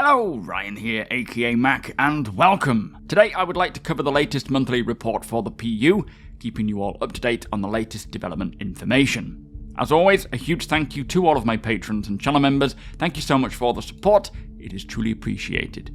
Hello, Ryan here, aka Mac, and welcome! Today I would like to cover the latest monthly report for the PU, keeping you all up to date on the latest development information. As always, a huge thank you to all of my patrons and channel members. Thank you so much for the support, it is truly appreciated.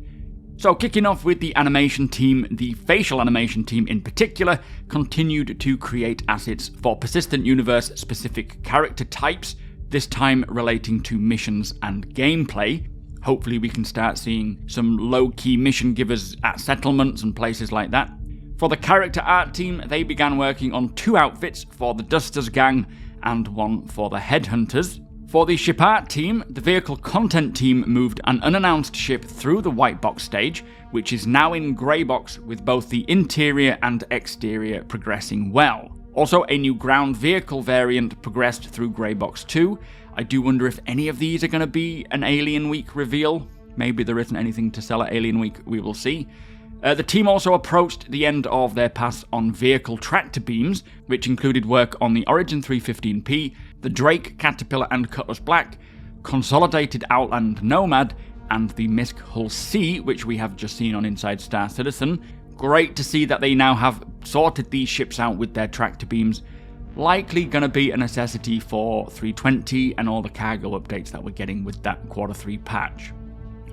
So kicking off with the animation team, the facial animation team in particular continued to create assets for persistent universe specific character types, this time relating to missions and gameplay. Hopefully we can start seeing some low-key mission givers at settlements and places like that. For the character art team, they began working on 2 outfits for the Dusters gang and 1 for the Headhunters. For the ship art team, the vehicle content team moved an unannounced ship through the white box stage, which is now in grey box with both the interior and exterior progressing well. Also, a new ground vehicle variant progressed through grey box 2. I do wonder if any of these are going to be an Alien Week reveal. Maybe there isn't anything to sell at Alien Week, we will see. The team also approached the end of their pass on vehicle tractor beams, which included work on the Origin 315P, the Drake, Caterpillar and Cutlass Black, Consolidated Outland Nomad, and the Misk Hull C, which we have just seen on Inside Star Citizen. Great to see that they now have sorted these ships out with their tractor beams. Likely going to be a necessity for 320 and all the cargo updates that we're getting with that Q3 patch.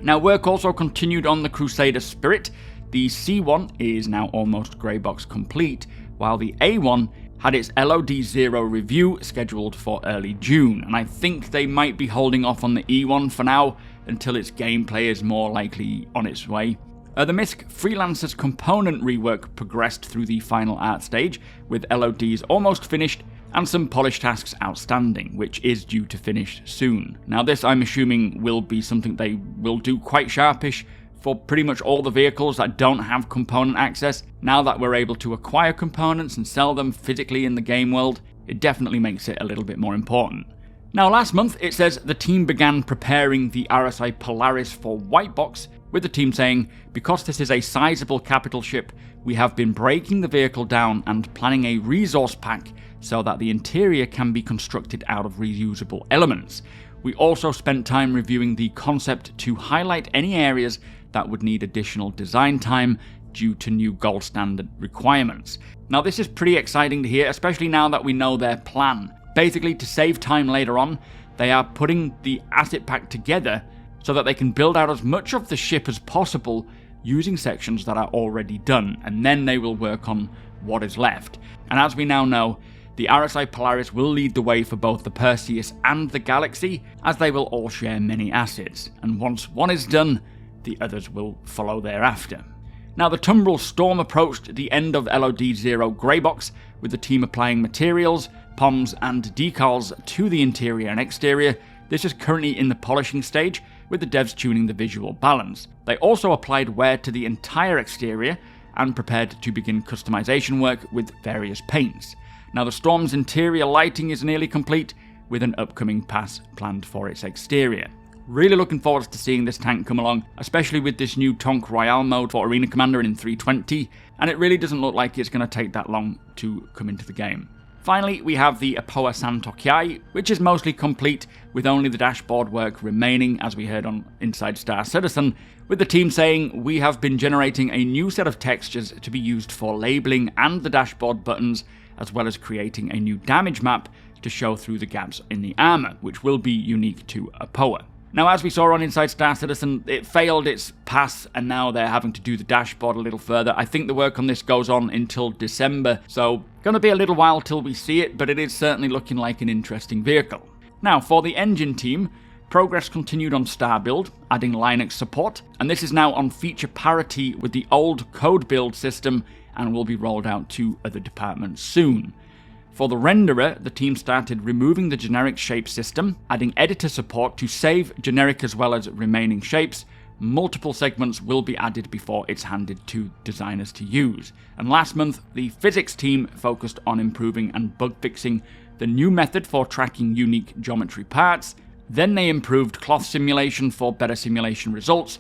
Now, work also continued on the Crusader Spirit. The C1 is now almost grey box complete, while the A1 had its LOD0 review scheduled for early June, and I think they might be holding off on the E1 for now until its gameplay is more likely on its way. The Misk Freelancers component rework progressed through the final art stage, with LODs almost finished and some polish tasks outstanding, which is due to finish soon. Now this, I'm assuming, will be something they will do quite sharpish for pretty much all the vehicles that don't have component access. Now that we're able to acquire components and sell them physically in the game world, it definitely makes it a little bit more important. Now last month, it says the team began preparing the RSI Polaris for white box, with the team saying, because this is a sizable capital ship, we have been breaking the vehicle down and planning a resource pack so that the interior can be constructed out of reusable elements. We also spent time reviewing the concept to highlight any areas that would need additional design time due to new gold standard requirements. Now this is pretty exciting to hear, especially now that we know their plan. Basically, to save time later on, they are putting the asset pack together so that they can build out as much of the ship as possible using sections that are already done, and then they will work on what is left. And as we now know, the RSI Polaris will lead the way for both the Perseus and the Galaxy, as they will all share many assets, and once one is done, the others will follow thereafter. Now the Tumbril Storm approached the end of LOD0 grey box, with the team applying materials, POMs and decals to the interior and exterior. This is currently in the polishing stage, with the devs tuning the visual balance. They also applied wear to the entire exterior and prepared to begin customization work with various paints. Now the Storm's interior lighting is nearly complete, with an upcoming pass planned for its exterior. Really looking forward to seeing this tank come along, especially with this new Tonk Royale mode for Arena Commander in 320, and it really doesn't look like it's going to take that long to come into the game. Finally, we have the Apoa Santokiai, which is mostly complete, with only the dashboard work remaining, as we heard on Inside Star Citizen, with the team saying, we have been generating a new set of textures to be used for labeling and the dashboard buttons, as well as creating a new damage map to show through the gaps in the armor, which will be unique to Apoa. Now, as we saw on Inside Star Citizen, it failed its pass, and now they're having to do the dashboard a little further. I think the work on this goes on until December, so going to be a little while till we see it, but it is certainly looking like an interesting vehicle. Now, for the engine team, progress continued on Star Build, adding Linux support, and this is now on feature parity with the old code build system and will be rolled out to other departments soon. For the renderer, the team started removing the generic shape system, adding editor support to save generic as well as remaining shapes. Multiple segments will be added before it's handed to designers to use. And last month, the physics team focused on improving and bug fixing the new method for tracking unique geometry parts. Then they improved cloth simulation for better simulation results,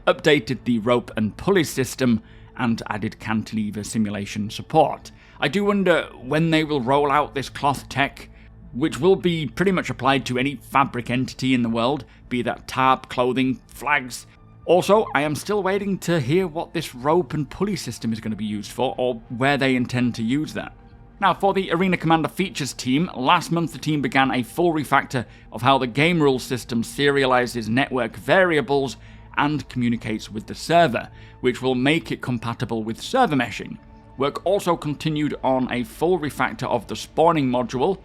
updated the rope and pulley system, and added cantilever simulation support. I do wonder when they will roll out this cloth tech, which will be pretty much applied to any fabric entity in the world, be that tarp, clothing, flags, Also, I am still waiting to hear what this rope and pulley system is going to be used for, or where they intend to use that. Now, for the Arena Commander Features team, last month the team began a full refactor of how the game rules system serializes network variables and communicates with the server, which will make it compatible with server meshing. Work also continued on a full refactor of the spawning module.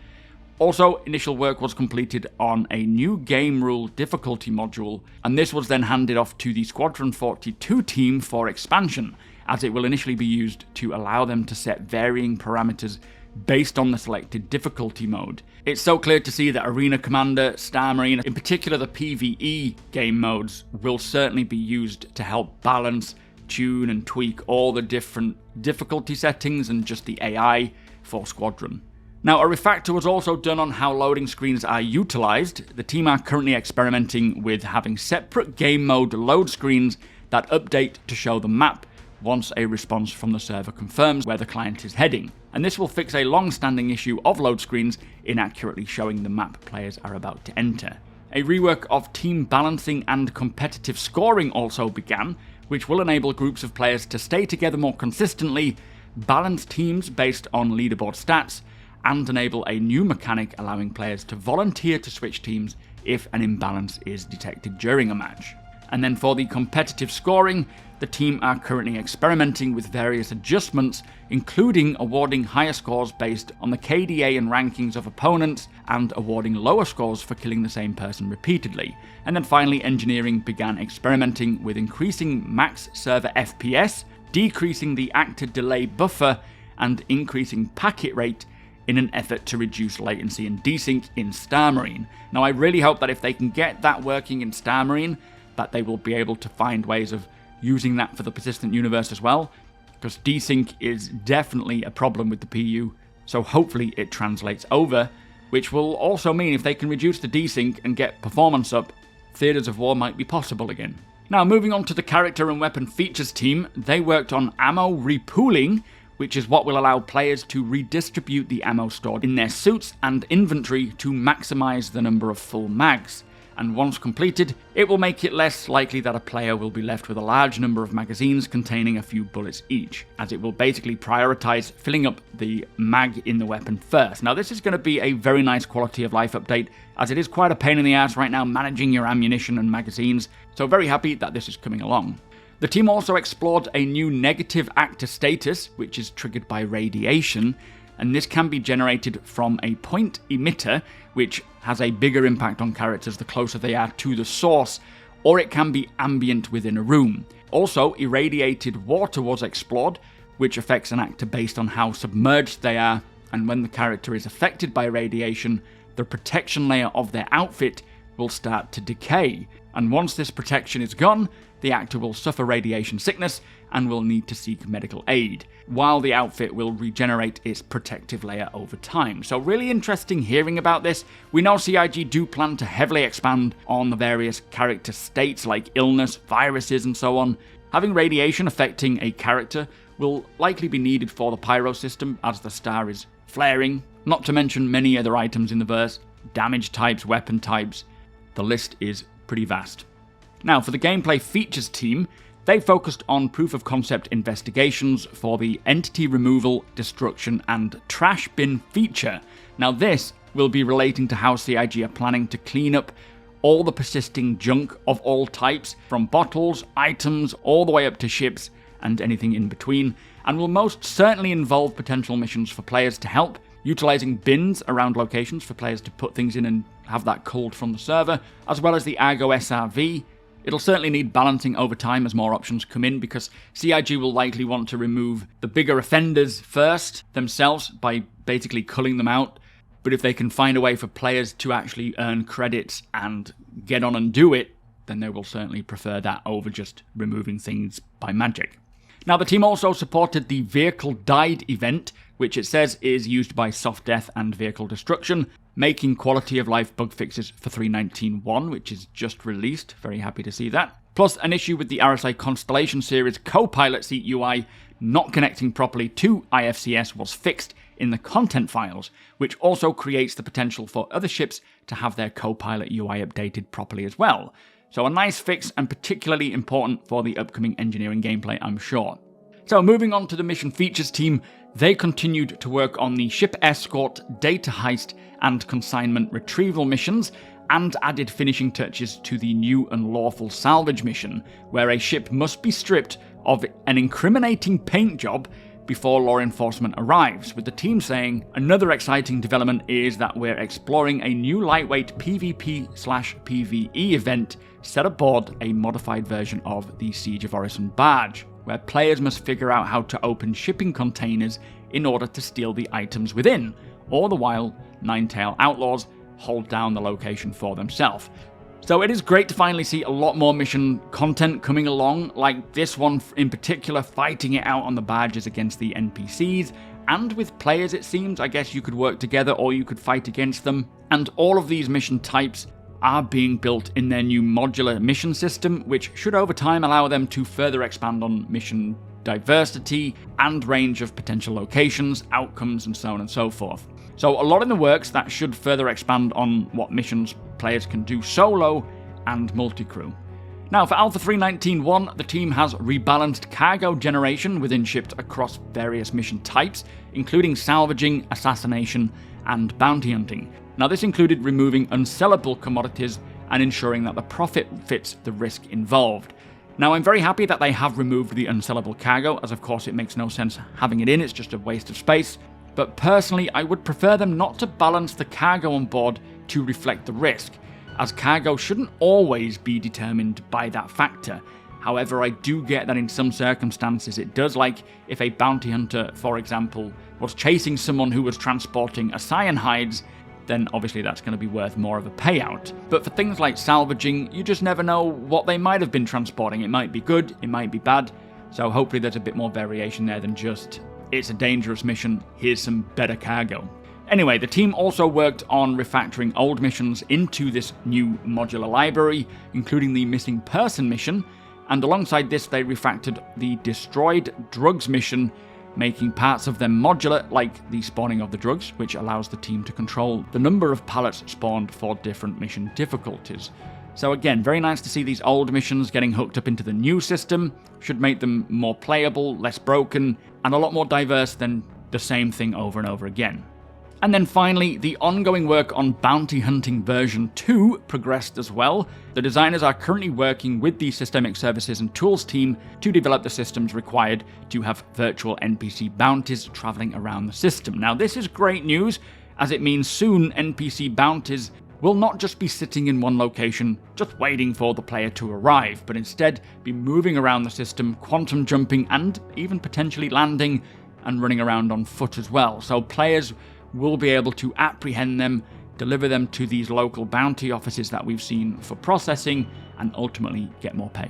Also, initial work was completed on a new game rule difficulty module, and this was then handed off to the Squadron 42 team for expansion, as it will initially be used to allow them to set varying parameters based on the selected difficulty mode. It's so clear to see that Arena Commander, Star Marine, in particular the PvE game modes, will certainly be used to help balance, tune and tweak all the different difficulty settings and just the AI for Squadron. Now, a refactor was also done on how loading screens are utilized. The team are currently experimenting with having separate game mode load screens that update to show the map once a response from the server confirms where the client is heading. And this will fix a long-standing issue of load screens inaccurately showing the map players are about to enter. A rework of team balancing and competitive scoring also began, which will enable groups of players to stay together more consistently, balance teams based on leaderboard stats, and enable a new mechanic allowing players to volunteer to switch teams if an imbalance is detected during a match. And then for the competitive scoring, the team are currently experimenting with various adjustments, including awarding higher scores based on the KDA and rankings of opponents, and awarding lower scores for killing the same person repeatedly. And then finally, engineering began experimenting with increasing max server FPS, decreasing the actor delay buffer, and increasing packet rate in an effort to reduce latency and desync in Star Marine. Now, I really hope that if they can get that working in Star Marine, that they will be able to find ways of using that for the persistent universe as well, because desync is definitely a problem with the PU, so hopefully it translates over, which will also mean if they can reduce the desync and get performance up, theatres of war might be possible again. Now, moving on to the character and weapon features team, they worked on ammo repooling, which is what will allow players to redistribute the ammo stored in their suits and inventory to maximize the number of full mags. And once completed, it will make it less likely that a player will be left with a large number of magazines containing a few bullets each, as it will basically prioritize filling up the mag in the weapon first. Now, this is going to be a very nice quality of life update, as it is quite a pain in the ass right now managing your ammunition and magazines, so very happy that this is coming along. The team also explored a new negative actor status, which is triggered by radiation, and this can be generated from a point emitter, which has a bigger impact on characters the closer they are to the source, or it can be ambient within a room. Also, irradiated water was explored, which affects an actor based on how submerged they are, and when the character is affected by radiation, the protection layer of their outfit will start to decay, and once this protection is gone, the actor will suffer radiation sickness and will need to seek medical aid, while the outfit will regenerate its protective layer over time. So really interesting hearing about this. We know CIG do plan to heavily expand on the various character states like illness, viruses and so on. Having radiation affecting a character will likely be needed for the pyro system as the star is flaring, not to mention many other items in the verse, damage types, weapon types. The list is pretty vast. Now, for the gameplay features team, they focused on proof-of-concept investigations for the entity removal, destruction, and trash bin feature. Now, this will be relating to how CIG are planning to clean up all the persisting junk of all types, from bottles, items, all the way up to ships, and anything in between, and will most certainly involve potential missions for players to help, utilizing bins around locations for players to put things in and have that culled from the server, as well as the Argo SRV. It'll certainly need balancing over time as more options come in, because CIG will likely want to remove the bigger offenders first themselves by basically culling them out. But if they can find a way for players to actually earn credits and get on and do it, then they will certainly prefer that over just removing things by magic. Now, the team also supported the Vehicle Died event, which it says is used by soft death and vehicle destruction, making quality of life bug fixes for 3.19.1, which is just released. Very happy to see that. Plus, an issue with the RSI Constellation series co-pilot seat UI not connecting properly to IFCS was fixed in the content files, which also creates the potential for other ships to have their co-pilot UI updated properly as well. So a nice fix and particularly important for the upcoming engineering gameplay, I'm sure. So moving on to the mission features team, they continued to work on the ship escort, data heist, and consignment retrieval missions, and added finishing touches to the new unlawful salvage mission, where a ship must be stripped of an incriminating paint job before law enforcement arrives, with the team saying another exciting development is that we're exploring a new lightweight PvP/PvE event set aboard a modified version of the Siege of Orison badge, where players must figure out how to open shipping containers in order to steal the items within, all the while Ninetail outlaws hold down the location for themselves. So it is great to finally see a lot more mission content coming along, like this one in particular, fighting it out on the badges against the NPCs, and with players it seems. I guess you could work together or you could fight against them, and all of these mission types are being built in their new modular mission system, which should over time allow them to further expand on mission diversity and range of potential locations, outcomes, and so on and so forth. So a lot in the works that should further expand on what missions players can do solo and multi-crew. Now for Alpha 3.19.1, the team has rebalanced cargo generation within ships across various mission types, including salvaging, assassination, and bounty hunting. Now this included removing unsellable commodities and ensuring that the profit fits the risk involved. Now I'm very happy that they have removed the unsellable cargo, as of course it makes no sense having it in, it's just a waste of space. But personally, I would prefer them not to balance the cargo on board to reflect the risk, as cargo shouldn't always be determined by that factor. However, I do get that in some circumstances it does, like if a bounty hunter, for example, was chasing someone who was transporting Ascian hides, then obviously that's going to be worth more of a payout. But for things like salvaging, you just never know what they might have been transporting. It might be good, it might be bad, so hopefully there's a bit more variation there than just, it's a dangerous mission, here's some better cargo. Anyway, the team also worked on refactoring old missions into this new modular library, including the missing person mission, and alongside this they refactored the destroyed drugs mission, making parts of them modular, like the spawning of the drugs, which allows the team to control the number of pallets spawned for different mission difficulties. So again, very nice to see these old missions getting hooked up into the new system. Should make them more playable, less broken, and a lot more diverse than the same thing over and over again. And then finally, the ongoing work on Bounty Hunting version 2 progressed as well. The designers are currently working with the Systemic Services and Tools team to develop the systems required to have virtual NPC bounties traveling around the system. Now this is great news, as it means soon NPC bounties will not just be sitting in one location, just waiting for the player to arrive, but instead be moving around the system, quantum jumping, and even potentially landing and running around on foot as well. So players will be able to apprehend them, deliver them to these local bounty offices that we've seen for processing, and ultimately get more pay.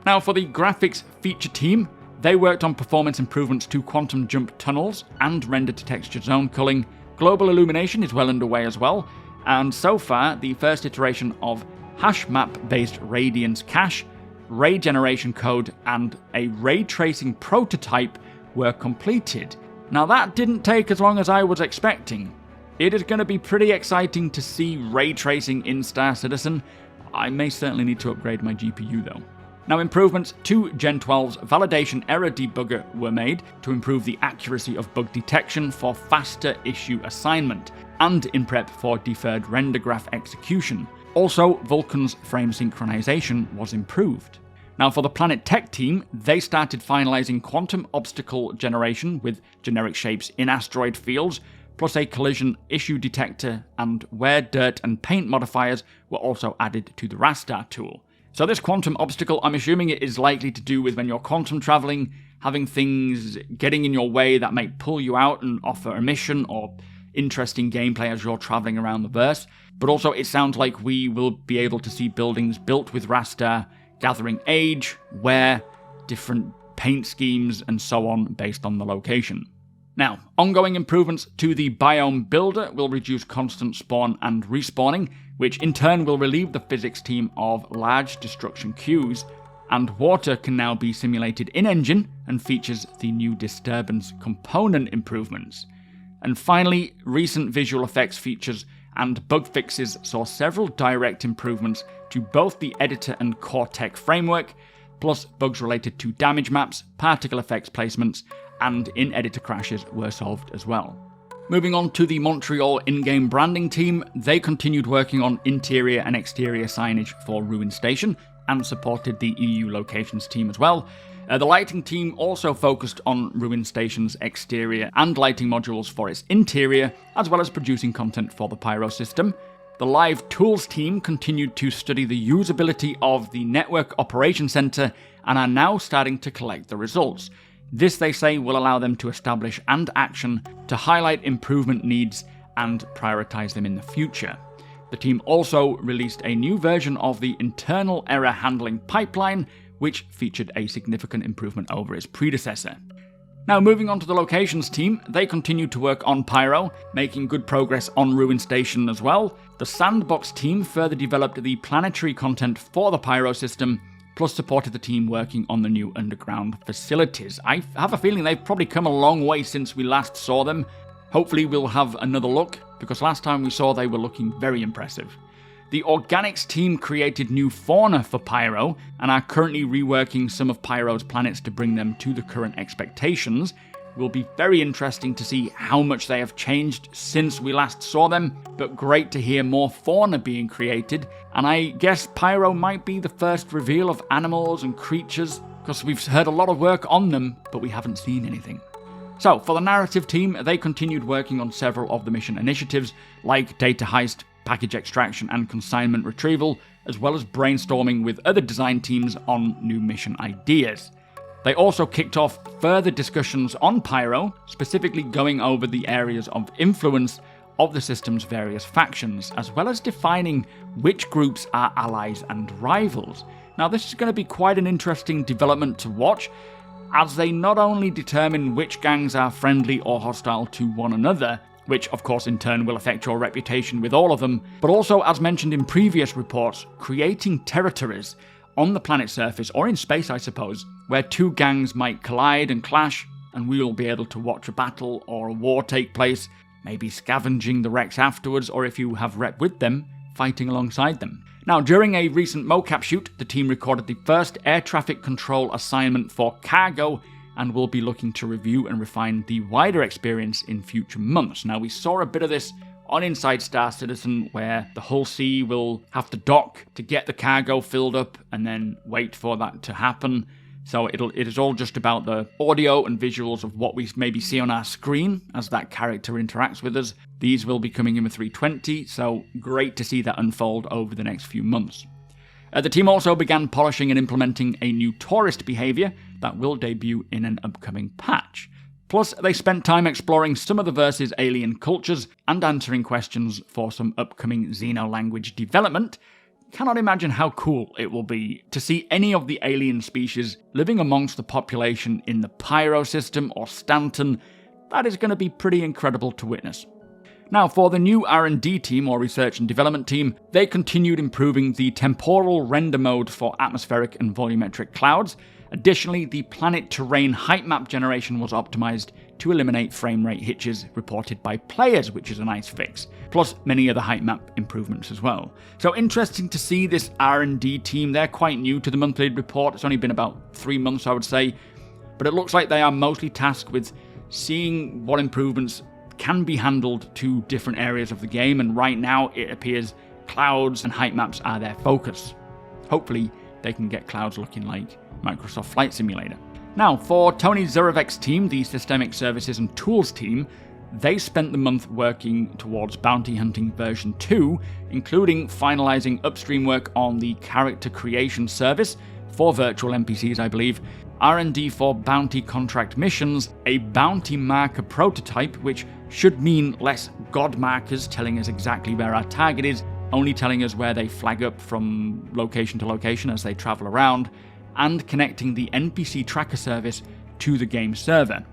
Now for the graphics feature team, they worked on performance improvements to quantum jump tunnels and render to texture zone culling. Global illumination is well underway as well, and so far the first iteration of hash map based radiance cache, ray generation code, and a ray tracing prototype were completed. Now that didn't take as long as I was expecting. It is going to be pretty exciting to see ray tracing in Star Citizen. I may certainly need to upgrade my GPU though. Now improvements to Gen 12's validation error debugger were made to improve the accuracy of bug detection for faster issue assignment, and in prep for deferred render graph execution. Also, Vulcan's frame synchronization was improved. Now for the Planet Tech team, they started finalizing quantum obstacle generation with generic shapes in asteroid fields, plus a collision issue detector, and where dirt and paint modifiers were also added to the Rastar tool. So this quantum obstacle, I'm assuming it is likely to do with when you're quantum traveling, having things getting in your way that might pull you out and offer a mission or interesting gameplay as you're traveling around the verse. But also it sounds like we will be able to see buildings built with Rastar gathering age, wear, different paint schemes, and so on based on the location. Now, ongoing improvements to the biome builder will reduce constant spawn and respawning, which in turn will relieve the physics team of large destruction queues, and water can now be simulated in-engine and features the new disturbance component improvements. And finally, recent visual effects features and bug fixes saw several direct improvements to both the editor and core tech framework, plus bugs related to damage maps, particle effects placements, and in-editor crashes were solved as well. Moving on to the Montreal in-game branding team, they continued working on interior and exterior signage for Ruin Station, and supported the EU locations team as well. The lighting team also focused on Ruin Station's exterior and lighting modules for its interior, as well as producing content for the Pyro system. The Live Tools team continued to study the usability of the Network Operations Center and are now starting to collect the results. This, they say, will allow them to establish and action to highlight improvement needs and prioritize them in the future. The team also released a new version of the internal error handling pipeline, which featured a significant improvement over its predecessor. Now, moving on to the locations team, they continued to work on Pyro, making good progress on Ruin Station as well. The Sandbox team further developed the planetary content for the Pyro system, plus supported the team working on the new underground facilities. I have a feeling they've probably come a long way since we last saw them. Hopefully we'll have another look, because last time we saw they were looking very impressive. The Organics team created new fauna for Pyro, and are currently reworking some of Pyro's planets to bring them to the current expectations. It will be very interesting to see how much they have changed since we last saw them, but great to hear more fauna being created, and I guess Pyro might be the first reveal of animals and creatures, because we've heard a lot of work on them, but we haven't seen anything. So, for the narrative team, they continued working on several of the mission initiatives, like data heist, package extraction and consignment retrieval, as well as brainstorming with other design teams on new mission ideas. They also kicked off further discussions on Pyro, specifically going over the areas of influence of the system's various factions, as well as defining which groups are allies and rivals. Now, this is going to be quite an interesting development to watch, as they not only determine which gangs are friendly or hostile to one another, which of course in turn will affect your reputation with all of them, but also, as mentioned in previous reports, creating territories on the planet's surface, or in space I suppose, where two gangs might collide and clash, and we will be able to watch a battle or a war take place, maybe scavenging the wrecks afterwards, or if you have rep with them, fighting alongside them. Now, during a recent mocap shoot, the team recorded the first air traffic control assignment for cargo, and will be looking to review and refine the wider experience in future months. Now, we saw a bit of this on Inside Star Citizen, where the Hull C will have to dock to get the cargo filled up and then wait for that to happen. So it is all just about the audio and visuals of what we maybe see on our screen as that character interacts with us. These will be coming in with 320, so great to see that unfold over the next few months. The team also began polishing and implementing a new tourist behaviour that will debut in an upcoming patch. Plus, they spent time exploring some of the verse's alien cultures and answering questions for some upcoming Xeno language development. Cannot imagine how cool it will be to see any of the alien species living amongst the population in the Pyro system or Stanton. That is going to be pretty incredible to witness. Now, for the new R&D team, or research and development team, they continued improving the temporal render mode for atmospheric and volumetric clouds. Additionally, the planet terrain height map generation was optimized to eliminate frame rate hitches reported by players, which is a nice fix, plus many other height map improvements as well. So interesting to see this R&D team. They're quite new to the monthly report. It's only been about 3 months, I would say, but it looks like they are mostly tasked with seeing what improvements can be handled to different areas of the game, and right now it appears clouds and height maps are their focus. Hopefully they can get clouds looking like Microsoft Flight Simulator. Now, for Tony Zurevek's team, the Systemic Services and Tools team, they spent the month working towards Bounty Hunting version 2, including finalizing upstream work on the character creation service for virtual NPCs, I believe, R&D for bounty contract missions, a bounty marker prototype, which should mean less god markers telling us exactly where our target is, only telling us where they flag up from location to location as they travel around, and connecting the NPC tracker service to the game server.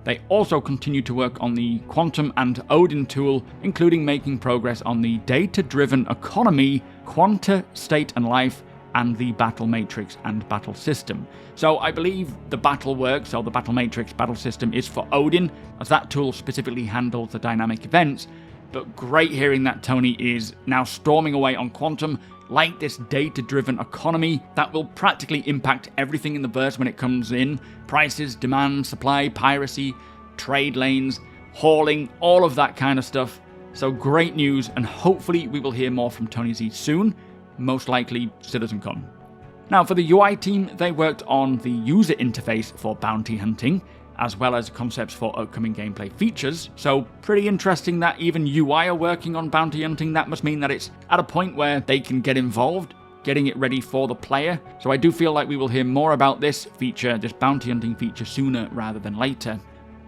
They also continue to work on the Quantum and Odin tool, including making progress on the data-driven economy, Quanta, State and Life, and the Battle Matrix and Battle System. So I believe the Battle Works, or the Battle Matrix Battle System, is for Odin, as that tool specifically handles the dynamic events, but great hearing that Tony is now storming away on Quantum, like this data-driven economy that will practically impact everything in the verse when it comes in. Prices, demand, supply, piracy, trade lanes, hauling, all of that kind of stuff. So great news, and hopefully we will hear more from Tony Z soon, most likely CitizenCon. Now for the UI team, they worked on the user interface for bounty hunting, as well as concepts for upcoming gameplay features. So pretty interesting that even UI are working on bounty hunting. That must mean that it's at a point where they can get involved, getting it ready for the player. So I do feel like we will hear more about this feature, this bounty hunting feature, sooner rather than later.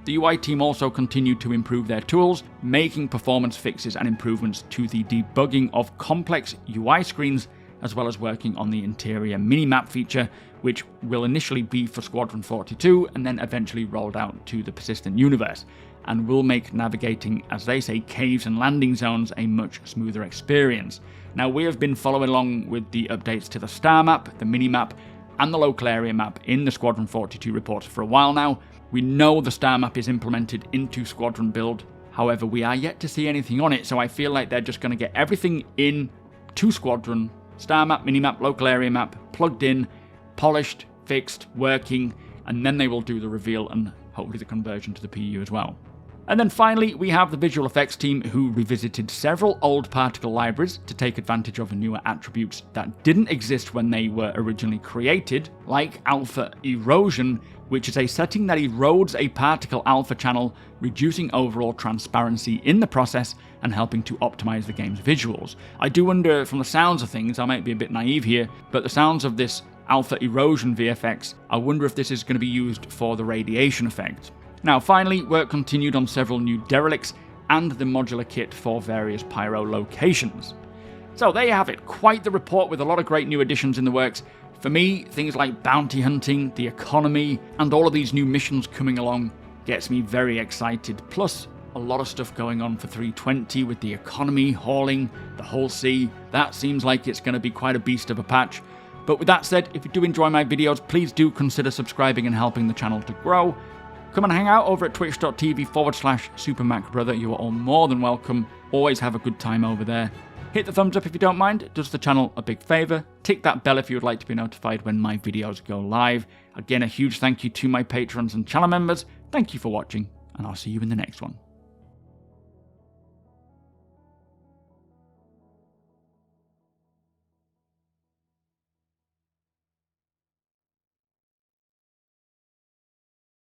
The UI team also continued to improve their tools, making performance fixes and improvements to the debugging of complex UI screens, as well as working on the interior minimap feature, which will initially be for Squadron 42 and then eventually rolled out to the persistent universe, and will make navigating, as they say, caves and landing zones a much smoother experience. Now, we have been following along with the updates to the star map, the minimap, and the local area map in the Squadron 42 reports for a while now. We know the star map is implemented into Squadron build, however we are yet to see anything on it, so I feel like they're just going to get everything in to Squadron, star map, minimap, local area map, plugged in, polished, fixed, working, and then they will do the reveal and hopefully the conversion to the PU as well. And then finally, we have the visual effects team who revisited several old particle libraries to take advantage of newer attributes that didn't exist when they were originally created, like alpha erosion, which is a setting that erodes a particle alpha channel, reducing overall transparency in the process and helping to optimize the game's visuals. I do wonder, from the sounds of things, I might be a bit naive here, but the sounds of this alpha erosion VFX, I wonder if this is going to be used for the radiation effect. Now finally, work continued on several new derelicts and the modular kit for various pyro locations. So there you have it, quite the report with a lot of great new additions in the works. For me, things like bounty hunting, the economy, and all of these new missions coming along gets me very excited. Plus, a lot of stuff going on for 320 with the economy, hauling, the whole sea. That seems like it's going to be quite a beast of a patch. But with that said, if you do enjoy my videos, please do consider subscribing and helping the channel to grow. Come and hang out over at twitch.tv/supermacbrother. You are all more than welcome. Always have a good time over there. Hit the thumbs up if you don't mind. It does the channel a big favour. Tick that bell if you would like to be notified when my videos go live. Again, a huge thank you to my patrons and channel members. Thank you for watching, and I'll see you in the next one.